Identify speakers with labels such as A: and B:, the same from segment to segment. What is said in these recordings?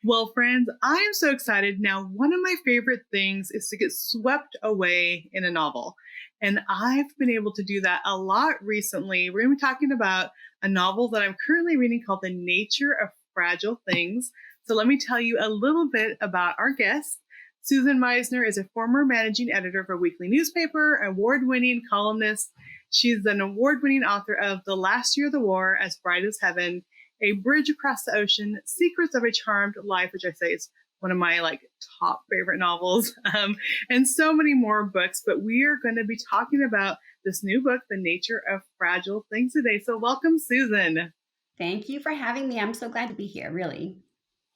A: Well, friends, I am so excited. Now, one of my favorite things is to get swept away in a novel. And I've been able to do that a lot recently. We're going to be talking about a novel that I'm currently reading called The Nature of Fragile Things. So let me tell you a little bit about our guest. Susan Meissner is a former managing editor of a weekly newspaper, award-winning columnist. She's an award-winning author of The Last Year of the War, As Bright as Heaven, A Bridge Across the Ocean, Secrets of a Charmed Life, which I say is one of my top favorite novels, and so many more books. But we are going to be talking about this new book, The Nature of Fragile Things, today. So welcome, Susan.
B: Thank you for having me. I'm so glad to be here, really.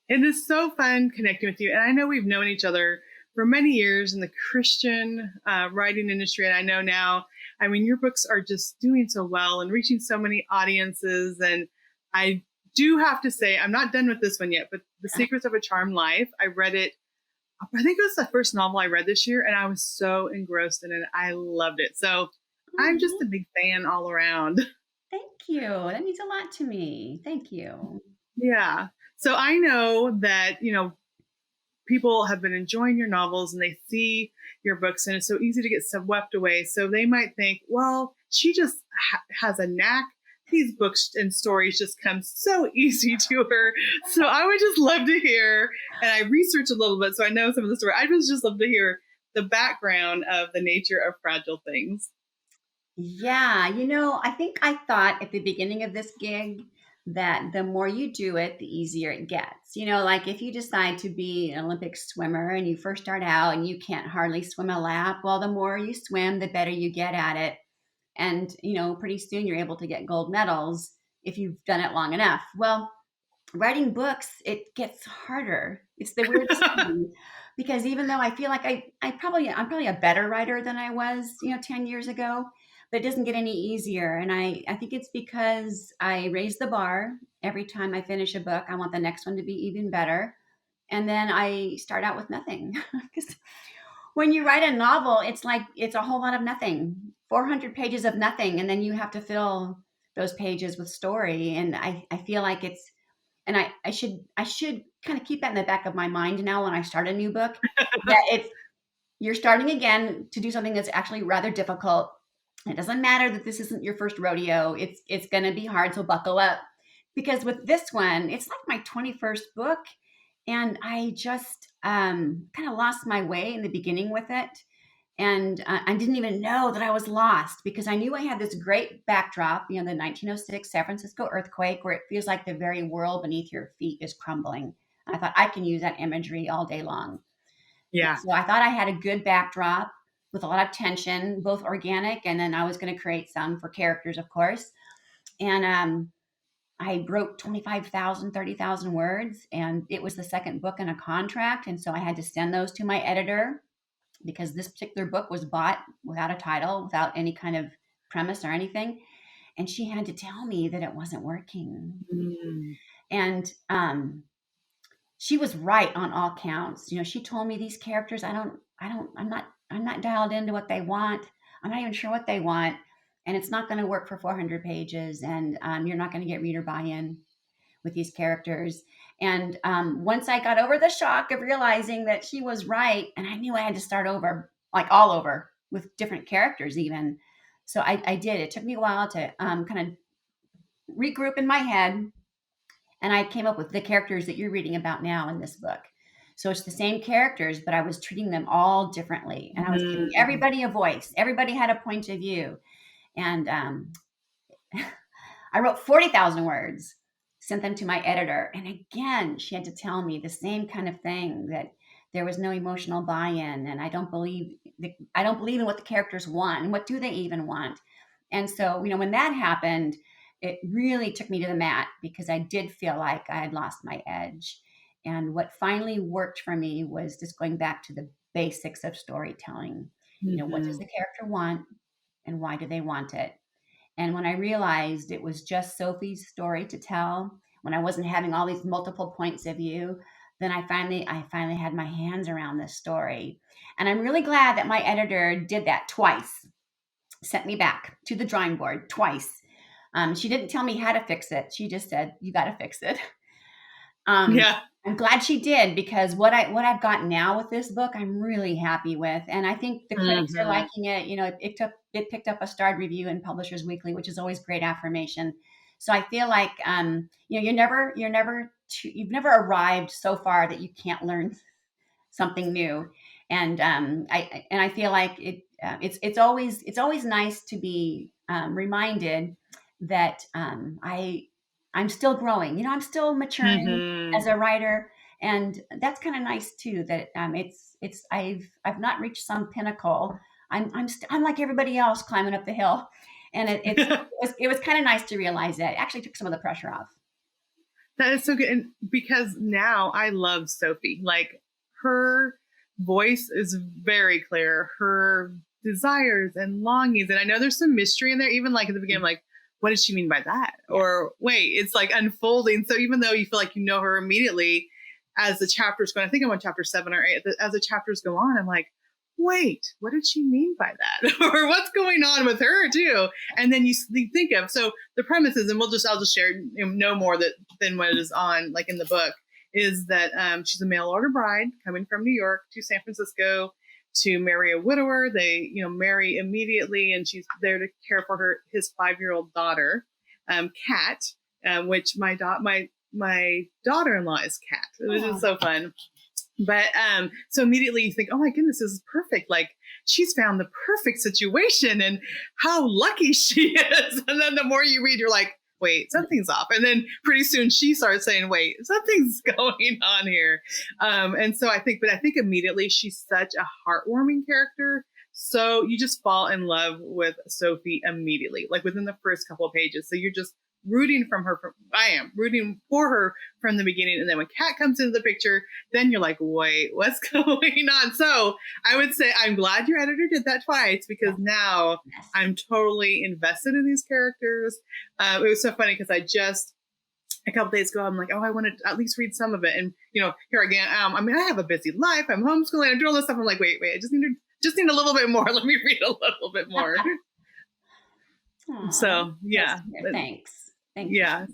A: It is so fun connecting with you. And I know we've known each other for many years in the Christian writing industry. And I know now, I mean, your books are just doing so well and reaching so many audiences. And I do have to say, I'm not done with this one yet, but The Secrets of a Charmed Life, I read it. I think it was the first novel I read this year, and I was so engrossed in it. I loved it. So I'm just a big fan all around.
B: Thank you. That means a lot to me. Thank you.
A: Yeah. So I know that, people have been enjoying your novels and they see your books, and it's so easy to get swept away. So they might think, well, she just has a knack. These books and stories just come so easy to her. So I would just love to hear, and I researched a little bit, so I know some of the story. I would just love to hear the background of The Nature of Fragile Things.
B: Yeah, I think I thought at the beginning of this gig that the more you do it, the easier it gets. Like if you decide to be an Olympic swimmer and you first start out and you can't hardly swim a lap, well, the more you swim, the better you get at it. And, pretty soon you're able to get gold medals if you've done it long enough. Well, writing books, it gets harder. It's the weirdest thing because even though I feel like I'm probably a better writer than I was, 10 years ago, but it doesn't get any easier. And I think it's because I raise the bar every time I finish a book. I want the next one to be even better. And then I start out with nothing. Because when you write a novel, it's a whole lot of nothing, 400 pages of nothing. And then you have to fill those pages with story. And I feel like and I should kind of keep that in the back of my mind now when I start a new book, that you're starting again to do something that's actually rather difficult. It doesn't matter that this isn't your first rodeo. It's going to be hard, so buckle up. Because with this one, it's like my 21st book, and I just kind of lost my way in the beginning with it. And I didn't even know that I was lost because I knew I had this great backdrop, the 1906 San Francisco earthquake, where it feels like the very world beneath your feet is crumbling. I thought I can use that imagery all day long.
A: Yeah.
B: So I thought I had a good backdrop with a lot of tension, both organic, and then I was going to create some for characters, of course. And I wrote 25,000, 30,000 words, and it was the second book in a contract. And so I had to send those to my editor because this particular book was bought without a title, without any kind of premise or anything. And she had to tell me that it wasn't working.
A: Mm.
B: And she was right on all counts. She told me these characters, I'm not dialed into what they want. I'm not even sure what they want. And it's not going to work for 400 pages. And you're not going to get reader buy-in with these characters. And once I got over the shock of realizing that she was right, and I knew I had to start over, like all over, with different characters even. So I did. It took me a while to kind of regroup in my head. And I came up with the characters that you're reading about now in this book. So it's the same characters, but I was treating them all differently. And I was giving everybody a voice. Everybody had a point of view. And I wrote 40,000 words, sent them to my editor. And again, she had to tell me the same kind of thing, that there was no emotional buy-in. And I don't believe in what the characters want. And what do they even want? And so, when that happened, it really took me to the mat because I did feel like I had lost my edge. And what finally worked for me was just going back to the basics of storytelling. What does the character want and why do they want it? And when I realized it was just Sophie's story to tell, when I wasn't having all these multiple points of view, then I finally had my hands around this story. And I'm really glad that my editor did that twice, sent me back to the drawing board twice. She didn't tell me how to fix it. She just said, you got to fix it.
A: Yeah.
B: I'm glad she did, because what I've got now with this book, I'm really happy with, and I think the critics are
A: Hmm.
B: liking it. It picked up a starred review in Publishers Weekly, which is always great affirmation. So I feel like you've never arrived so far that you can't learn something new, and I feel like it's always nice to be reminded that I'm still growing. I'm still maturing as
A: Hmm.
B: a writer, and that's kind of nice too. That it's I've not reached some pinnacle. I'm like everybody else climbing up the hill, and it was kind of nice to realize that. It actually took some of the pressure off.
A: That is so good. And because now I love Sophie. Like her voice is very clear. Her desires and longings. And I know there's some mystery in there, even like at the beginning, like, what does she mean by that?
B: Yeah.
A: Or wait, it's like unfolding. So even though you feel like you know her immediately, as the chapters go, I think I'm on chapter 7 or 8, as the chapters go on, I'm like, wait, what did she mean by that? Or what's going on with her too? And then you think of, so the premises, and I'll just share no more than what is on like in the book, is that she's a mail order bride coming from New York to San Francisco to marry a widower. They marry immediately, and she's there to care for his 5-year-old daughter, Kat, which my daughter-in-law is Kat. It was just
B: Oh,
A: so fun. But so immediately you think, oh my goodness, this is perfect. Like she's found the perfect situation, and how lucky she is. And then the more you read, you're like, wait, something's off. And then pretty soon she starts saying, wait, something's going on here. And so I think immediately she's such a heartwarming character. So you just fall in love with Sophie immediately, like within the first couple of pages. So you're just rooting from her. I am rooting for her from the beginning. And then when Kat comes into the picture, then you're like, wait, what's going on? So I would say I'm glad your editor did that twice, because now
B: yes.
A: I'm totally invested in these characters. It was so funny because I just a couple days ago, I'm like, oh, I want to at least read some of it. And here again, I mean, I have a busy life. I'm homeschooling. I'm doing all this stuff. I'm like, wait, I just need a little bit more. Let me read a little bit more.
B: Aw,
A: So
B: that's
A: yeah,
B: nice. Thanks. Thank you.
A: yeah.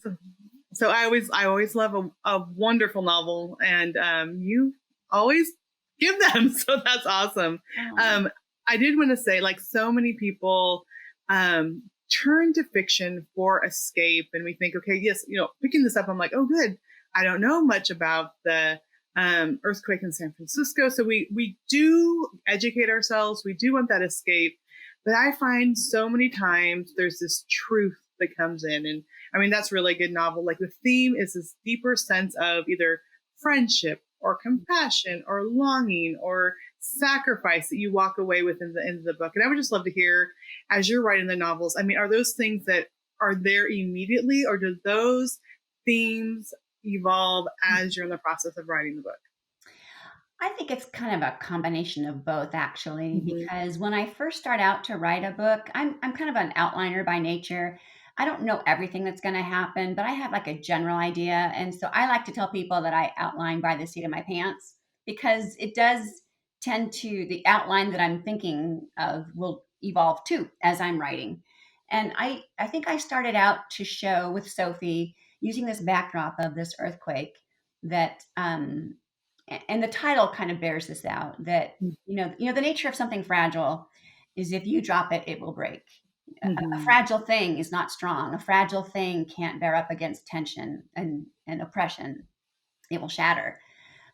A: So I always love a wonderful novel, and you always give them. So that's awesome.
B: Oh,
A: I did want to say, like, so many people turn to fiction for escape, and we think, okay, yes, picking this up, I'm like, oh, good. I don't know much about the earthquake in San Francisco, so we do educate ourselves. We do want that escape, but I find so many times there's this truth that comes in, and I mean, that's really a good novel. Like the theme is this deeper sense of either friendship or compassion or longing or sacrifice that you walk away with in the end of the book. And I would just love to hear, as you're writing the novels, I mean, are those things that are there immediately, or do those themes evolve as you're in the process of writing the book?
B: I think it's kind of a combination of both, actually,
A: Mm-hmm.
B: because when I first start out to write a book, I'm kind of an outliner by nature. I don't know everything that's going to happen, but I have like a general idea. And so I like to tell people that I outline by the seat of my pants, because it does tend to, the outline that I'm thinking of will evolve too as I'm writing. And I think I started out to show with Sophie using this backdrop of this earthquake that and the title kind of bears this out, that the nature of something fragile is if you drop it, it will break. A
A: Mm-hmm.
B: fragile thing is not strong. A fragile thing can't bear up against tension and oppression. It will shatter.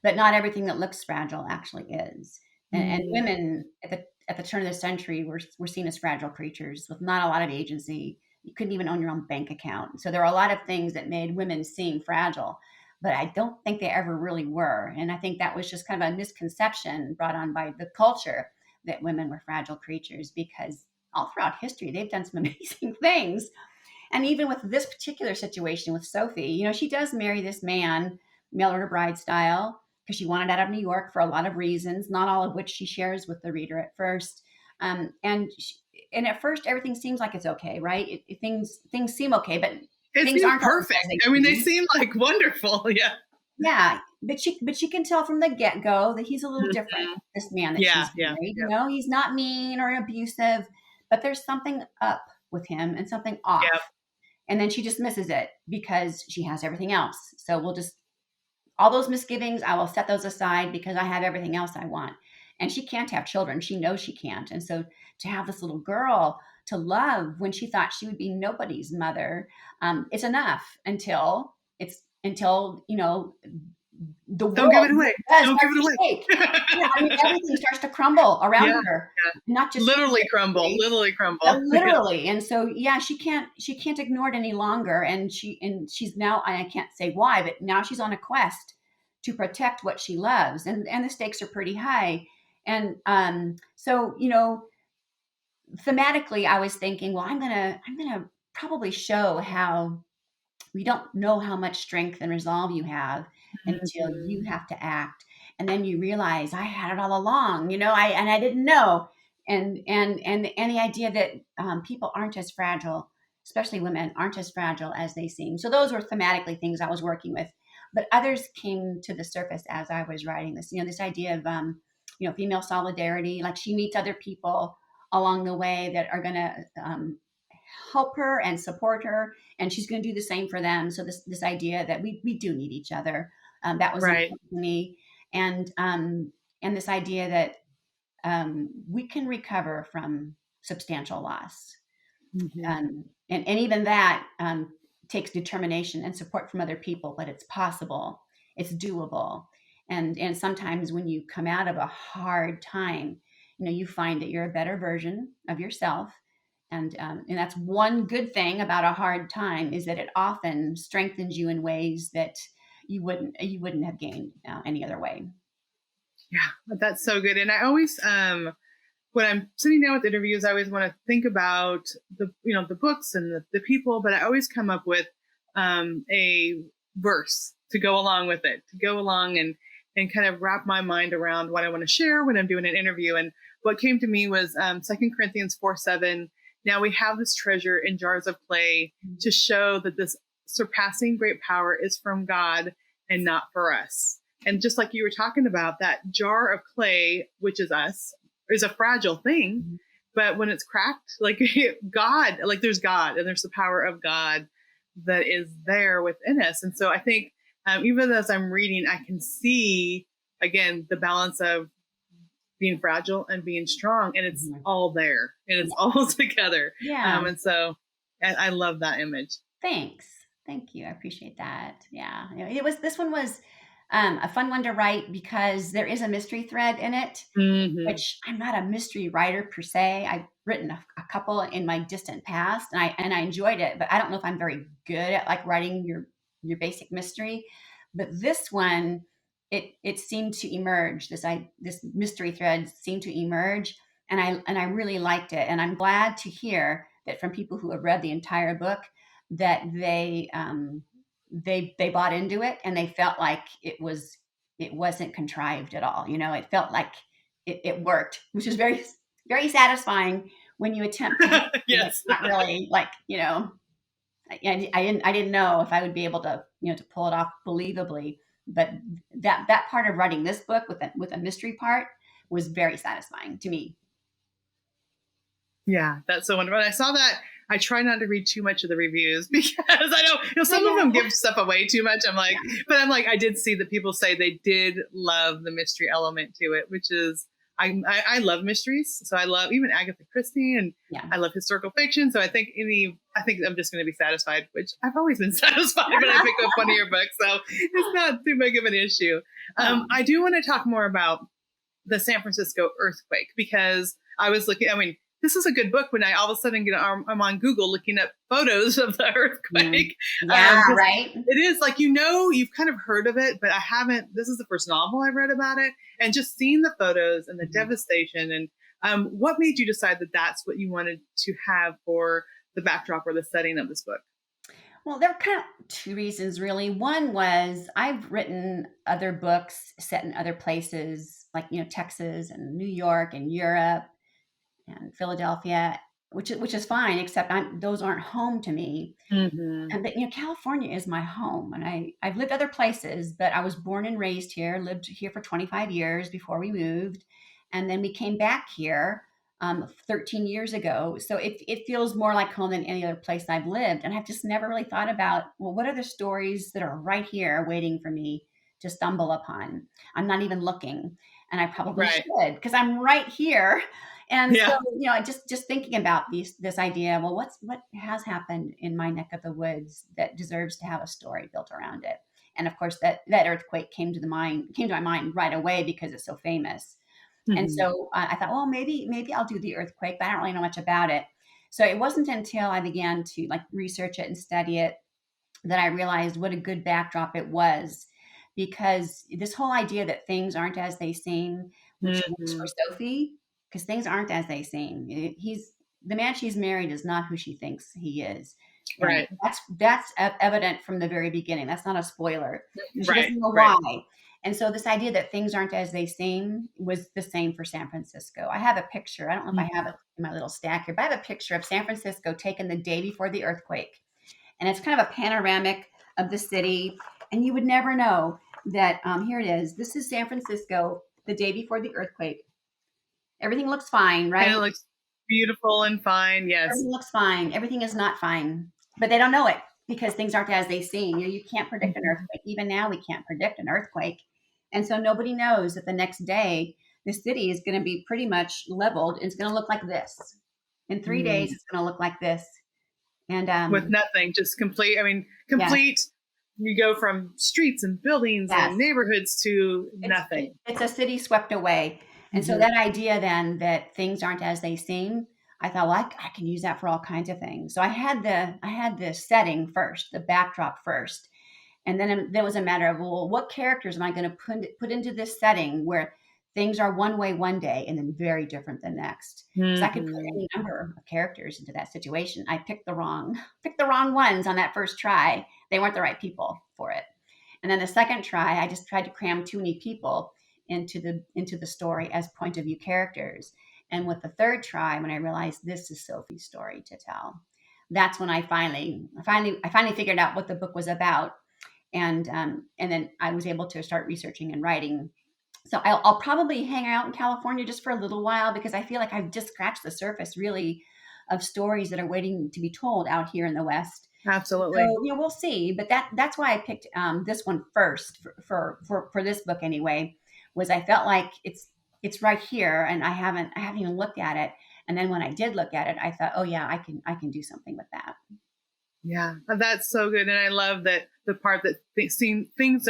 B: But not everything that looks fragile actually is. And
A: Mm-hmm.
B: women at the turn of the century were seen as fragile creatures with not a lot of agency. You couldn't even own your own bank account. So there are a lot of things that made women seem fragile, but I don't think they ever really were. And I think that was just kind of a misconception brought on by the culture, that women were fragile creatures, because all throughout history they've done some amazing things. And even with this particular situation with Sophie, she does marry this man, mail order bride style, because she wanted out of New York for a lot of reasons, not all of which she shares with the reader at first. And at first, everything seems like it's okay, right? Things seem okay, but
A: It
B: things
A: seems
B: aren't always
A: perfect.
B: as they
A: I mean, they
B: seem.
A: seem like wonderful. Yeah.
B: Yeah, but she can tell from the get go that he's a little different.
A: Mhm.
B: This man that
A: Yeah.
B: she's
A: Yeah.
B: married,
A: Yeah.
B: he's not mean or abusive, but there's something up with him and something off.
A: Yeah.
B: And then she dismisses it because she has everything else. So we'll just all those misgivings, I will set those aside because I have everything else I want. And she can't have children. She knows she can't. And so to have this little girl to love when she thought she would be nobody's mother, it's enough until the
A: Don't give it
B: world
A: away.
B: does
A: Don't give
B: start
A: it
B: to
A: away.
B: shake. Yeah, I mean, everything starts to crumble around
A: Yeah,
B: her,
A: yeah.
B: not just
A: Literally crumble.
B: physically,
A: Literally crumble.
B: but literally. And so, yeah, she can't ignore it any longer. And she's now, I can't say why, but now she's on a quest to protect what she loves, and the stakes are pretty high. And so, thematically, I was thinking, well, I'm gonna probably show how we don't know how much strength and resolve you have until you
A: Mhm.
B: have to act, and then you realize I had it all along. I didn't know. And the idea that people aren't as fragile, especially women, aren't as fragile as they seem. So those were thematically things I was working with, but others came to the surface as I was writing this. This idea of female solidarity, like she meets other people along the way that are going to help her and support her, and she's going to do the same for them. So this idea that we do need each other, that was
A: Right.
B: important to me. And this idea that we can recover from substantial loss,
A: Mhm.
B: and even that takes determination and support from other people, but it's possible, it's doable. And sometimes when you come out of a hard time, you find that you're a better version of yourself. And that's one good thing about a hard time, is that it often strengthens you in ways that you wouldn't have gained any other way.
A: Yeah, that's so good. And I always, when I'm sitting down with interviews, I always want to think about the books and the people, but I always come up with a verse to go along with it, to go along and kind of wrap my mind around what I want to share when I'm doing an interview. And what came to me was 2 Corinthians 4:7. Now we have this treasure in jars of clay to show that this surpassing great power is from God and not for us. And just like you were talking about, that jar of clay, which is us, is a fragile thing.
B: Mhm.
A: But when it's cracked, like God, like there's God and there's the power of God that is there within us. And so I think even as I'm reading, I can see, again, the balance of being fragile and being strong, and it's
B: Mhm.
A: all there and it's
B: Yeah.
A: all together.
B: Yeah.
A: And so I love that image.
B: Thanks. Thank you. I appreciate that. Yeah. This one was a fun one to write because there is a mystery thread in it,
A: Mm-hmm.
B: which I'm not a mystery writer per se. I've written a couple in my distant past, and I enjoyed it, but I don't know if I'm very good at like writing your basic mystery. But this one, it seemed to emerge. This mystery thread seemed to emerge, and I really liked it. And I'm glad to hear that from people who have read the entire book, that they bought into it, and they felt like it wasn't contrived at all. It felt like it worked, which is very, very satisfying when you attempt to do something that's
A: Yes.
B: not really like, I didn't know if I would be able to, to pull it off believably. But that part of writing this book with a mystery part was very satisfying to me.
A: Yeah, that's so wonderful. And I saw that. I try not to read too much of the reviews because I know,
B: I
A: some of them
B: know.
A: give stuff away too much.
B: Yeah.
A: But I'm like, I did see that people say they did love the mystery element to it, which is, I love mysteries. So I love even Agatha Christie, and
B: Yeah.
A: I love historical fiction. So I think I'm just going to be satisfied, which I've always been satisfied when I pick up one of your books. So it's not too big of an issue. I do want to talk more about the San Francisco earthquake, because I was looking, this is a good book when I all of a sudden I'm on Google looking up photos of the
B: Mm.
A: earthquake.
B: Yeah, right.
A: It is like, you've kind of heard of it, but I haven't. This is the first novel I've read about it, and just seeing the photos and the
B: Mhm.
A: devastation. And what made you decide that that's what you wanted to have for the backdrop or the setting of this book?
B: Well, there are kind of two reasons, really. One was I've written other books set in other places, like Texas and New York and Europe and Philadelphia, which is fine, except those aren't home to me.
A: Mm-hmm.
B: But California is my home, and I've lived other places, but I was born and raised here, lived here for 25 years before we moved, and then we came back here 13 years ago. So it feels more like home than any other place I've lived, and I've just never really thought about, well, what are the stories that are right here waiting for me to stumble upon. I'm not even looking, and I probably
A: Right.
B: should because I'm right here. And so,
A: Yeah.
B: just thinking about this idea, well, what has happened in my neck of the woods that deserves to have a story built around it? And of course, that earthquake came to my mind right away because it's so famous. And
A: Mhm.
B: so I thought, well, maybe I'll do the earthquake, but I don't really know much about it. So it wasn't until I began to like research it and study it that I realized what a good backdrop it was, because this whole idea that things aren't as they seem, which works for
A: Mhm.
B: Sophie, because things aren't as they seem. He's the man she's married is not who she thinks he is, and
A: Right.
B: that's evident from the very beginning. That's not a spoiler, and she
A: Right.
B: doesn't know
A: Right.
B: why. And so this idea that things aren't as they seem was the same for San Francisco. I have a picture. I don't know if I have
A: Mhm.
B: it in my little stack here, but I have a picture of San Francisco taken the day before the earthquake, and it's kind of a panoramic of the city. And you would never know that. Here it is. This is San Francisco the day before the earthquake. Everything looks fine,
A: And it
B: right?
A: looks beautiful and fine. Yes.
B: Everything looks fine. Everything is not fine, but they don't know it because things aren't as they seem. You can't predict an
A: Mhm.
B: earthquake. Even now, we can't predict an earthquake, and so nobody knows that the next day the city is going to be pretty much leveled. It's going to look like this. In 3 days,
A: Mm.
B: it's going to look like this. And
A: With nothing, just complete. I mean,
B: yes,
A: complete. You go from streets and buildings
B: yes.
A: and neighborhoods to
B: It's
A: nothing.
B: it's a city swept away. And so
A: Mhm.
B: that idea then that things aren't as they seem, I thought, well, I can use that for all kinds of things. So I had the setting first, the backdrop first, and then there was a matter of, well, what characters am I going to put into this setting where things are one way one day and then very different the next? Because I could put
A: Mhm.
B: any number of characters into that situation. I picked the wrong picked the wrong ones on that first try. They weren't the right people for it. And then the second try, I just tried to cram too many people into the story as point of view characters. And with the third try, when I realized this is Sophie's story to tell, that's when I finally figured out what the book was about, and then I was able to start researching and writing. So I'll probably hang out in California just for a little while because I feel like I've just scratched the surface, really, of stories that are waiting to be told out here in the West.
A: Absolutely.
B: So we'll see. But that's why I picked this one first for this book anyway. Was I felt like it's right here, and I haven't even looked at it. And then when I did look at it, I thought, oh yeah, I can do something with that.
A: Yeah, that's so good. And I love that the part that things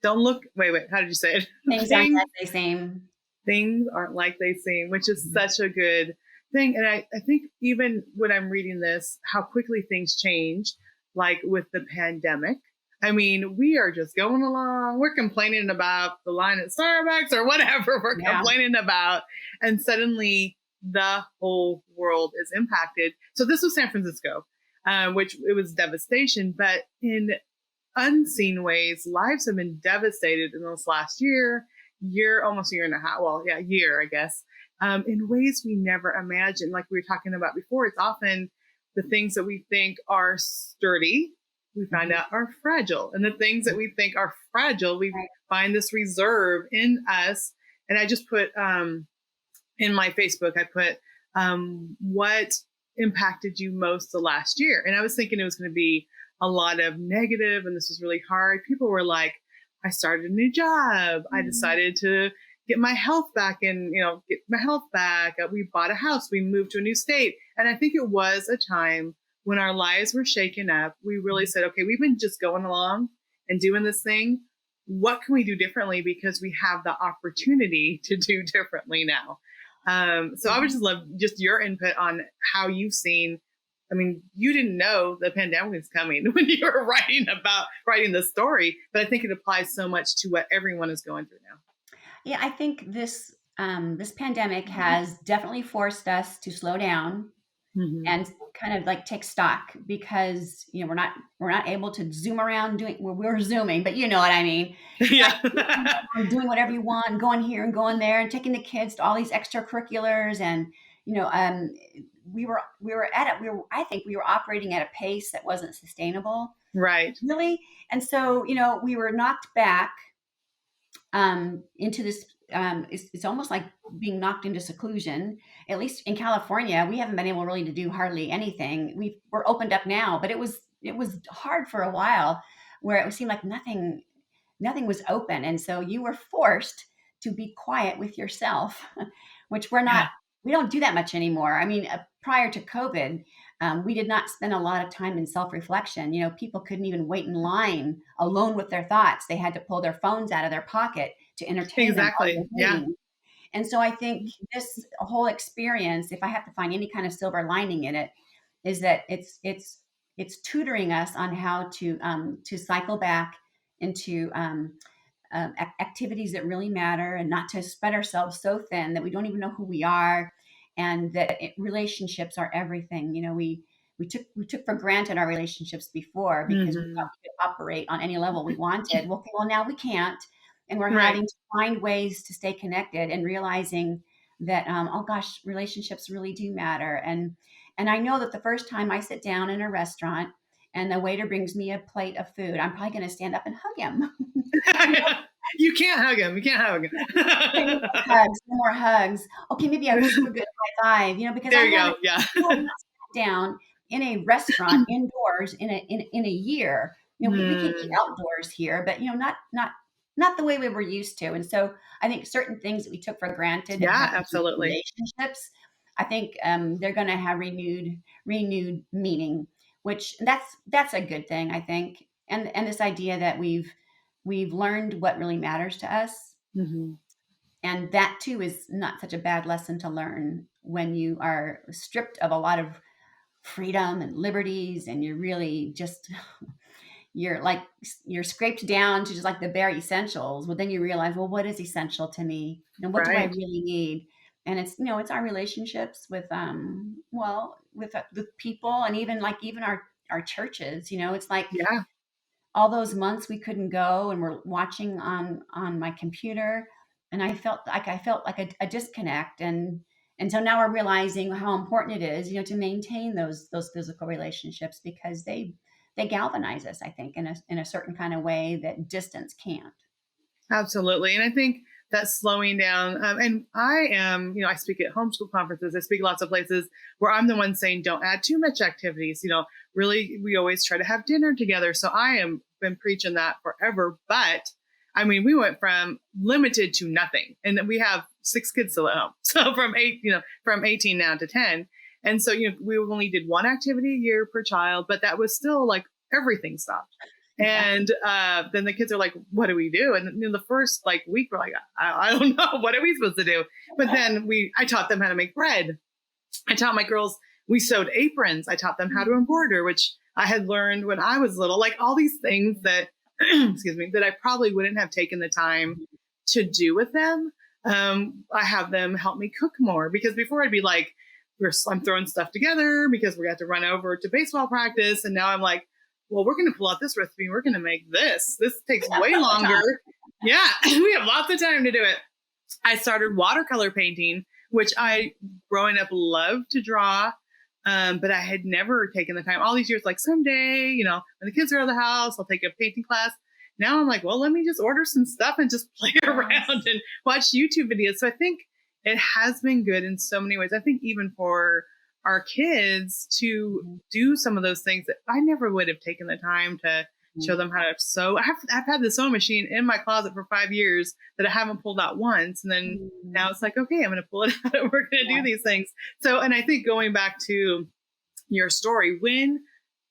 A: don't look. Wait. How did you say it?
B: Things aren't
A: Things
B: as they seem.
A: things aren't like they seem, which is such a good thing. And I think even when I'm reading this, how quickly things change, like with the pandemic. I mean, we are just going along. We're complaining about the line at Starbucks or whatever we're
B: Yeah.
A: complaining about. And suddenly the whole world is impacted. So this was San Francisco, which it was devastation. But in unseen ways, lives have been devastated in this last almost a year and a half. Well, yeah, year, I guess, in ways we never imagined. Like we were talking about before, it's often the things that we think are sturdy, we find
B: Mhm.
A: out are fragile. And the things that we think are fragile, we
B: Right.
A: find this reserve in us. And I just put in my Facebook, I put, what impacted you most the last year? And I was thinking it was going to be a lot of negative and this was really hard. People were like, I started a new job. I
B: Mhm.
A: decided to get my health back and, get my health back. We bought a house. We moved to a new state. And I think it was a time when our lives were shaken up. We really said, okay, we've been just going along and doing this thing. What can we do differently? Because we have the opportunity to do differently now. So I would
B: Mhm.
A: just love just your input on how you've seen. I mean, you didn't know the pandemic was coming when you were writing the story, but I think it applies so much to what everyone is going through now.
B: Yeah, I think this pandemic has definitely forced us to slow down
A: Mm-hmm.
B: and kind of like take stock because we're not able to zoom around doing we're zooming, but you know what I mean.
A: Yeah.
B: You're doing whatever you want, going here and going there, and taking the kids to all these extracurriculars, and you know, um, we were at it. I think we were operating at a pace that wasn't sustainable,
A: Right.
B: really, and so we were knocked back into this. It's almost like being knocked into seclusion. At least in California, we haven't been able really to do hardly anything. We're opened up now, but it was hard for a while, where it seemed like nothing. nothing was open. And so you were forced to be quiet with yourself, which
A: Yeah,
B: we don't do that much anymore. I mean, prior to COVID, we did not spend a lot of time in self-reflection. You know, people couldn't even wait in line alone with their thoughts. They had to pull their phones out of their pocket to entertain them while
A: exactly.
B: they're
A: Yeah.
B: waiting. And so I think this whole experience, if I have to find any kind of silver lining in it, is that it's tutoring us on how to cycle back into activities that really matter, and not to spread ourselves so thin that we don't even know who we are, and that relationships are everything. You know, we took for granted our relationships before because we thought
A: Hmm.
B: we could operate on any level we wanted. Well, okay, well, now we can't, and we're
A: Right.
B: having to find ways to stay connected and realizing that oh gosh, relationships really do matter. And I know that the first time I sit down in a restaurant and the waiter brings me a plate of food, I'm probably going to stand up and hug him. You know,
A: You can't hug him. You can't hug
B: okay, no
A: him.
B: more hugs, no more hugs. Okay, maybe a super good high five, because
A: There you go. Yeah.
B: I have not sat down in a restaurant indoors in a year. You know, we can eat
A: Mm,
B: outdoors here, but not the way we were used to. And so I think certain things that we took for granted that
A: yeah,
B: have to do with
A: absolutely.
B: relationships, I think they're going to have renewed meaning, which that's a good thing, I think. And this idea that we've learned what really matters to us,
A: Hmm.
B: and that too is not such a bad lesson to learn when you are stripped of a lot of freedom and liberties, and you're really just you're scraped down to just like the bare essentials. Well, then you realize, well, what is essential to me and what do I
A: Right.
B: really need? And it's our relationships with with people, and even our churches. It's like
A: Yeah.
B: all those months we couldn't go and we're watching on my computer, and I felt like a disconnect. And so now we're realizing how important it is, to maintain those physical relationships, because they galvanize us, I think, in a certain kind of way that distance can't.
A: Absolutely. And I think that slowing down, and I am, I speak at homeschool conferences, I speak lots of places where I'm the one saying, don't add too much activities. Really, we always try to have dinner together. So I am been preaching that forever. But I mean, we went from limited to nothing. And then we have 6 kids still at home. So from 18 now to 10. And so, we only did one activity a year per child, but that was still like everything stopped.
B: Yeah.
A: And then the kids are like, what do we do? And the first like week, we're like, I don't know. What are we supposed to do? But then I taught them how to make bread. I taught my girls, we sewed aprons. I taught them how to embroider, which I had learned when I was little, like all these things that, excuse me, that I probably wouldn't have taken the time to do with them. I have them help me cook more, because before I'd be like, I'm throwing stuff together because we got to run over to baseball practice. And now I'm like, well, we're going to pull out this recipe. We're going to make this. This takes way longer. Yeah, we have lots of time to do it. I started watercolor painting, which I, growing up, loved to draw. But I had never taken the time all these years, like someday, when the kids are out of the house, I'll take a painting class. Now I'm like, well, let me just order some stuff and just play around and watch YouTube videos. So I think it has been good in so many ways. I think even for our kids to do some of those things that I never would have taken the time to show them how to sew. I've had the sewing machine in my closet for 5 years that I haven't pulled out once. And then now it's like, okay, I'm going to pull it out and we're going to do these things. So, and I think going back to your story, when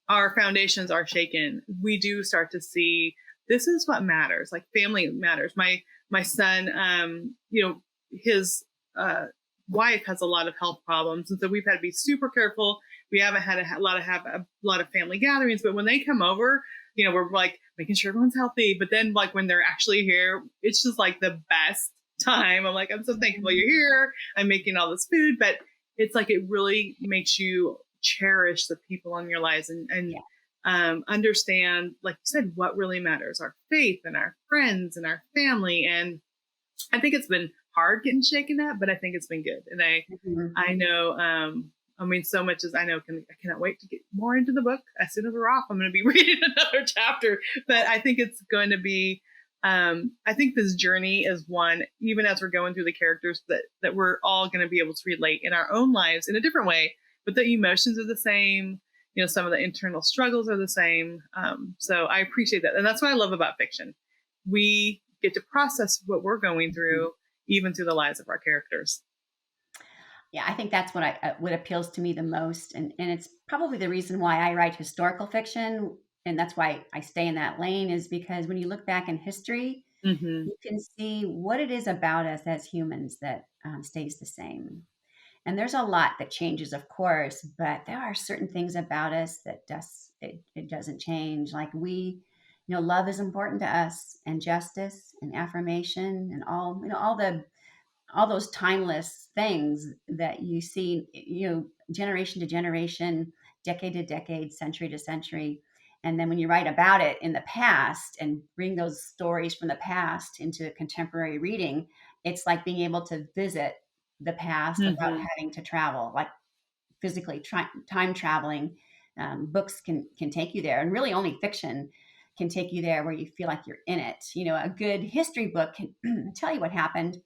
A: our foundations are shaken, we do start to see this is what matters. Like family matters. My son, his wife has a lot of health problems, and so we've had to be super careful. We haven't had a lot of family gatherings, but when they come over, we're like making sure everyone's healthy. But then, like when they're actually here, it's just like the best time. I'm like, I'm so thankful you're here. I'm making all this food, but it's like it really makes you cherish the people in your lives and understand, like you said, what really matters: our faith and our friends and our family. And I think it's been hard getting shaken up, but I think it's been good. And I know, so much as I know, I cannot wait to get more into the book. As soon as we're off, I'm going to be reading another chapter, but I think it's going to be, I think this journey is one, even as we're going through the characters, that we're all going to be able to relate in our own lives in a different way, but the emotions are the same. Some of the internal struggles are the same. So I appreciate that. And that's what I love about fiction. we get to process what we're going through, even through the lives of our characters.
B: Yeah, I think that's what appeals to me the most, and it's probably the reason why I write historical fiction, and that's why I stay in that lane, is because when you look back in history,
A: Mm-hmm.
B: you can see what it is about us as humans that stays the same. And there's a lot that changes, of course, but there are certain things about us that it doesn't change. Like love is important to us, and justice and affirmation and all those timeless things that you see, generation to generation, decade to decade, century to century. And then when you write about it in the past and bring those stories from the past into contemporary reading, it's like being able to visit the past without
A: Mm-hmm.
B: having to travel, like physically time traveling. Books can take you there, and really only fiction can take you there where you feel like you're in it. A good history book can tell you what happened,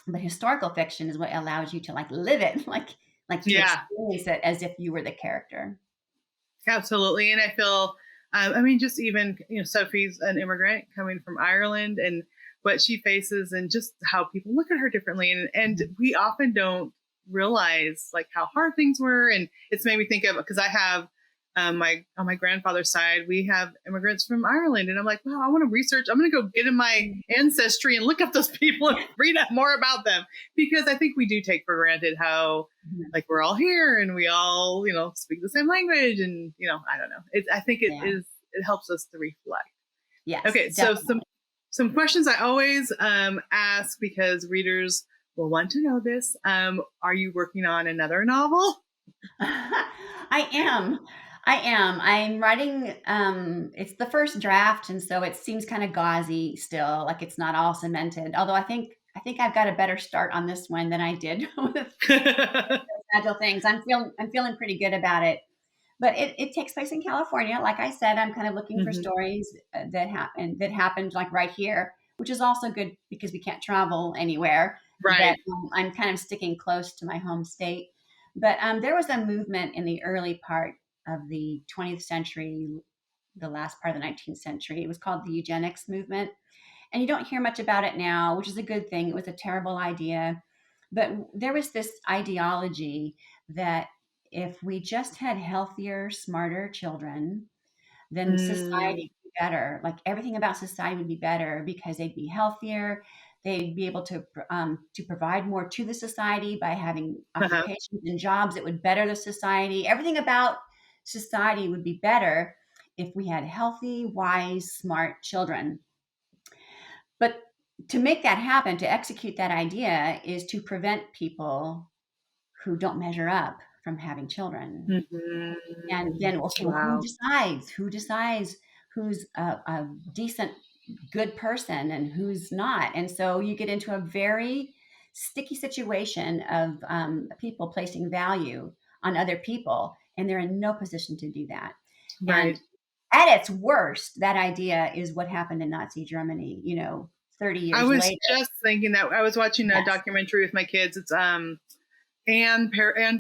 B: but historical fiction is what allows you to like live it, like to
A: Yeah,
B: experience it as if you were the character.
A: absolutely. And I feel, I mean, just even, Sophie's an immigrant coming from Ireland, and what she faces and just how people look at her differently. And we often don't realize like how hard things were. And it's made me think of, because I have on my grandfather's side, we have immigrants from Ireland. And I'm like, wow, I want to research. I'm going to go get in my ancestry and look up those people and read up more about them, because I think we do take for granted how
B: Mhm.
A: like we're all here and we all, speak the same language. And, I don't know. I think
B: Yeah.
A: it helps us to reflect.
B: Yes,
A: Okay. So
B: definitely.
A: some questions I always ask, because readers will want to know this. Are you working on another novel?
B: I am. I'm writing, it's the first draft, and so it seems kind of gauzy still, like it's not all cemented. Although I think I've got a better start on this one than I did with Fragile Things. I'm feeling pretty good about it. But it takes place in California. Like I said, I'm kind of looking for
A: Mhm.
B: stories that happened like right here, which is also good because we can't travel anywhere. That
A: Right.
B: I'm kind of sticking close to my home state. But there was a movement in the early part of the 20th century, the last part of the 19th century. It was called the Eugenics Movement, and you don't hear much about it now, which is a good thing. It was a terrible idea, but there was this ideology that if we just had healthier, smarter children, then
A: Mm,
B: society would be better. Like everything about society would be better because they'd be healthier. They'd be able to provide more to the society by having
A: uh-huh.
B: occupations and jobs that would better the society. Everything about society would be better if we had healthy, wise, smart children. But to make that happen, to execute that idea, is to prevent people who don't measure up from having children. And
A: Mhm.
B: then, okay, well, who
A: Wow.
B: decides? Who decides who's a decent, good person and who's not? And so you get into a very sticky situation of people placing value on other people, and they're in no position to do that. And
A: Right.
B: at its worst, that idea is what happened in Nazi Germany, 30
A: I
B: years
A: was
B: later.
A: just thinking that. I was watching a
B: Yes,
A: documentary with my kids. It's Anne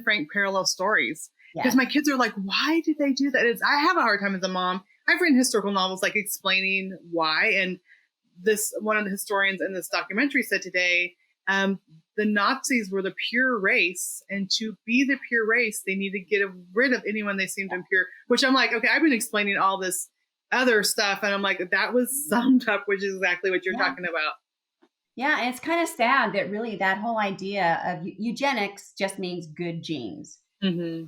A: Frank Parallel Stories, because
B: yes.
A: my kids are like, why did they do that? I have a hard time as a mom. I've written historical novels like explaining why, and this one of the historians in this documentary said today, the Nazis were the pure race, and to be the pure race, they need to get rid of anyone they seemed impure. Which I'm like, okay, I've been explaining all this other stuff, and I'm like, that was summed up, which is exactly what you're
B: Yeah.
A: talking about.
B: Yeah, and it's kind of sad that really that whole idea of eugenics just means good genes,
A: Mm-hmm.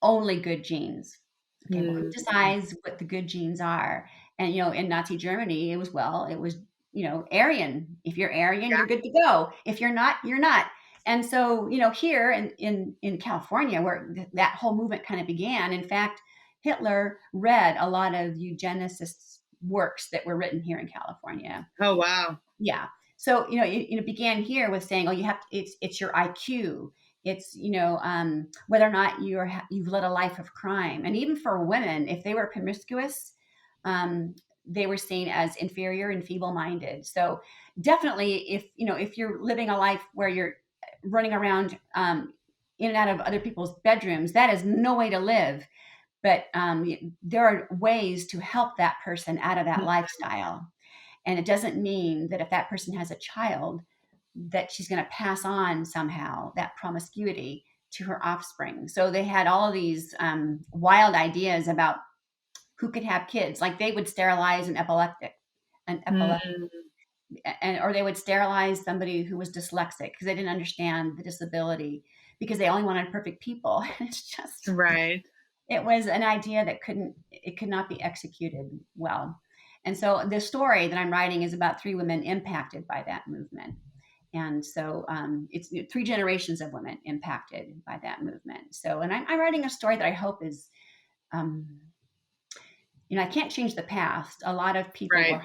B: only good genes. Okay, well, who
A: Mm-hmm.
B: decides what the good genes are? And in Nazi Germany, it was Aryan. If you're Aryan,
A: Yeah.
B: you're good to go. If you're not, you're not. And so here in California, where that whole movement kind of began. In fact, Hitler read a lot of eugenicists' works that were written here in California.
A: Oh wow.
B: Yeah. So it began here with saying, "Oh, you have to, it's your IQ, it's whether or not you've led a life of crime." And even for women, if they were promiscuous, they were seen as inferior and feeble-minded. So definitely, if you're living a life where you're running around in and out of other people's bedrooms, that is no way to live. But there are ways to help that person out of that lifestyle. And it doesn't mean that if that person has a child, that she's going to pass on somehow that promiscuity to her offspring. So they had all of these wild ideas about who could have kids. Like they would sterilize an epileptic,
A: Mm,
B: or they would sterilize somebody who was dyslexic because they didn't understand the disability because they only wanted perfect people. It's just,
A: right.
B: it was an idea that could not be executed well. And so the story that I'm writing is about three women impacted by that movement. And so it's three generations of women impacted by that movement. So, and I'm writing a story that I hope is, um, I can't change the past. A lot of people
A: Right.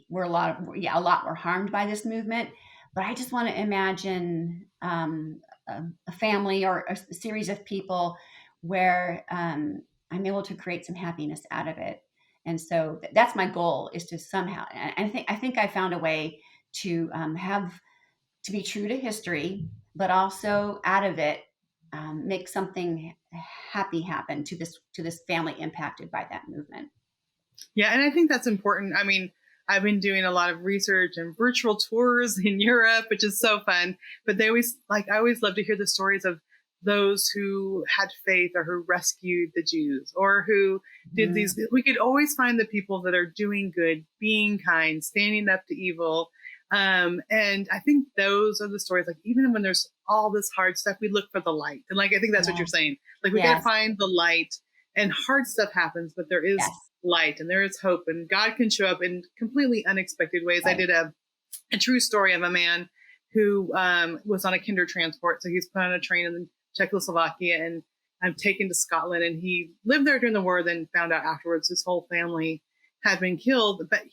B: were a lot were harmed by this movement. But I just want to imagine a family or a series of people where I'm able to create some happiness out of it. And so that's my goal, is to somehow. And I think I found a way to have to be true to history, but also out of it make something happy happen to this family impacted by that movement.
A: Yeah, and I think that's important. I mean, I've been doing a lot of research and virtual tours in Europe, which is so fun. But they always I always love to hear the stories of those who had faith or who rescued the Jews or who did
B: Mhm.
A: these. We could always find the people that are doing good, being kind, standing up to evil. And I think those are the stories, like even when there's all this hard stuff, we look for the light. And like, I think that's what
B: Yeah.
A: you're saying. Like we got to
B: Yes.
A: find the light, and hard stuff happens, but there is
B: Yes.
A: light and there is hope, and God can show up in completely unexpected ways. I
B: Right.
A: did a true story of a man who was on a kinder transport. So he's put on a train in Czechoslovakia and I'm taken to Scotland, and he lived there during the war, then found out afterwards his whole family had been killed. But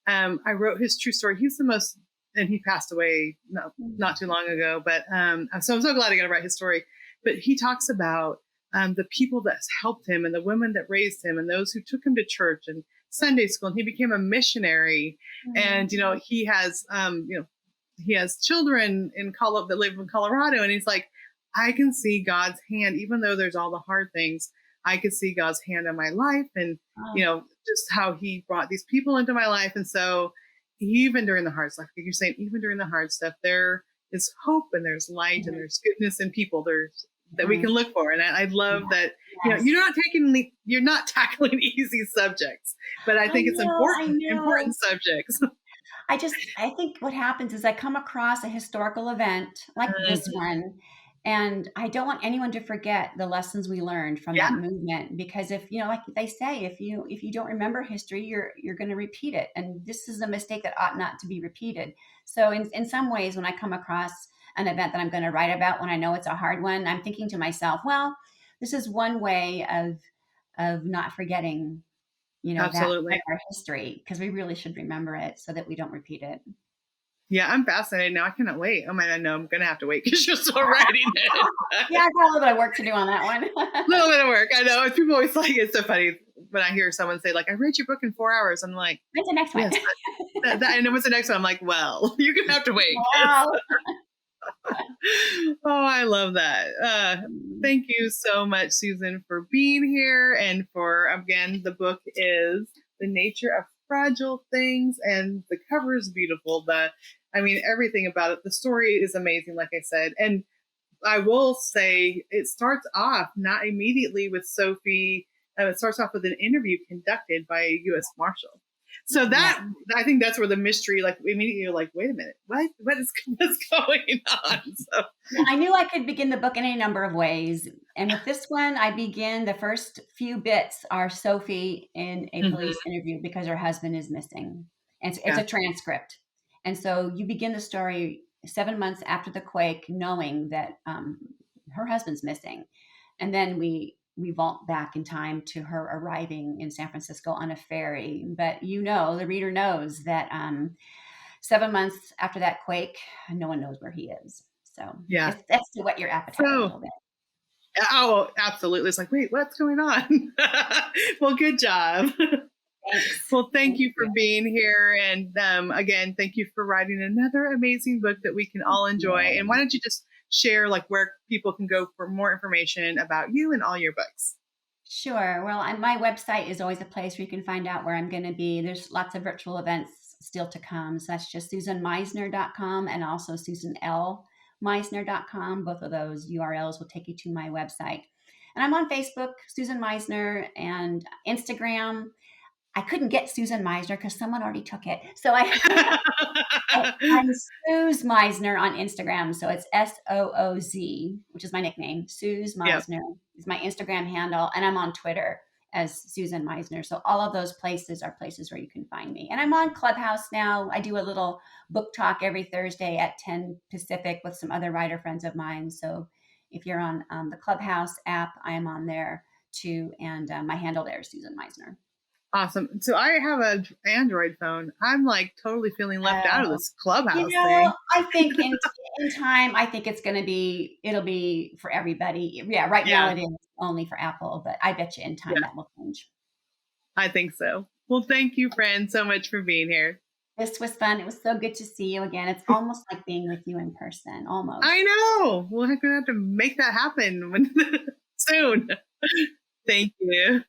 A: I wrote his true story. He's the most, and he passed away not too long ago, but so I'm so glad I got to write his story. But he talks about the people that helped him and the women that raised him and those who took him to church and Sunday school, and he became a missionary. And he has children that live in Colorado, and he's like, I can see God's hand, even though there's all the hard things. I could see God's hand in my life, and
B: Oh,
A: just how He brought these people into my life. And so, even during the hard stuff, like you're saying, even during the hard stuff, there is hope and there's light and
B: mhm.
A: there's goodness in people. There's that we
B: Mhm.
A: can look for. And I love that
B: Yes.
A: you're not tackling easy subjects, but I think it's
B: I
A: important
B: know.
A: subjects.
B: I think what happens is I come across a historical event like this
A: Mhm.
B: one, and I don't want anyone to forget the lessons we learned from
A: Yeah,
B: that movement, because if, like they say, if you don't remember history, you're going to repeat it. And this is a mistake that ought not to be repeated. So in some ways, when I come across an event that I'm going to write about, when I know it's a hard one, I'm thinking to myself, well, this is one way of not forgetting, that part
A: absolutely.
B: of our history, because we really should remember it so that we don't repeat it.
A: Yeah, I'm fascinated now. I cannot wait. Oh my, I know I'm gonna have to wait because you're still writing it.
B: Yeah, I got a little bit of work to do on that one.
A: Little bit of work. I know. People always like it's so funny when I hear someone say like, "I read your book in 4 hours." I'm like,
B: When's the next one?
A: "Yes." And then what's the next one? I'm like, "Well, you're gonna have to wait."
B: Wow.
A: Oh, I love that. Thank you so much, Susan, for being here, and for again, the book is The Nature of Fragile Things, and the cover is beautiful. Everything about it. The story is amazing, like I said, and I will say it starts off not immediately with Sophie. It starts off with an interview conducted by a U.S. Marshal. So
B: Yeah.
A: that I think that's where the mystery, like immediately, you're like, wait a minute, what's going on? So
B: Yeah, I knew I could begin the book in any number of ways. And with this one, I begin, the first few bits are Sophie in a police
A: mhm,
B: interview because her husband is missing. And it's
A: yeah,
B: a transcript. And so you begin the story 7 months after the quake, knowing that her husband's missing. And then we vault back in time to her arriving in San Francisco on a ferry. But the reader knows that 7 months after that quake, no one knows where he is. So
A: yeah.
B: that's to whet your appetite a
A: So
B: little bit.
A: oh, absolutely. It's like, wait, what's going on? Well, good job.
B: Thanks.
A: Well, thank
B: Thank
A: you for
B: you.
A: being here. And again, thank you for writing another amazing book that we can all enjoy. And why don't you just share like where people can go for more information about you and all your books?
B: Sure. Well, my website is always a place where you can find out where I'm going to be. There's lots of virtual events still to come. So that's just susanmeissner.com and also susanlmeissner.com. Both of those URLs will take you to my website. And I'm on Facebook, Susan Meissner, and Instagram. I couldn't get Susan Meissner because someone already took it. So I'm Suze Meissner on Instagram. So it's SOOZ, which is my nickname. Suze
A: Yep.
B: Meissner is my Instagram handle. And I'm on Twitter as Susan Meissner. So all of those places are places where you can find me. And I'm on Clubhouse now. I do a little book talk every Thursday at 10 Pacific with some other writer friends of mine. So if you're on the Clubhouse app, I am on there too. And my handle there is Susan Meissner.
A: Awesome. So I have an Android phone. I'm like totally feeling left out of this Clubhouse thing.
B: I think in time, I think it'll be for everybody. Yeah, right now it is only for Apple, but I bet you in time that will change.
A: I think so. Well, thank you, friend, so much for being here.
B: This was fun. It was so good to see you again. It's almost like being with you in person, almost.
A: I know. We're going to have to make that happen soon. Thank you.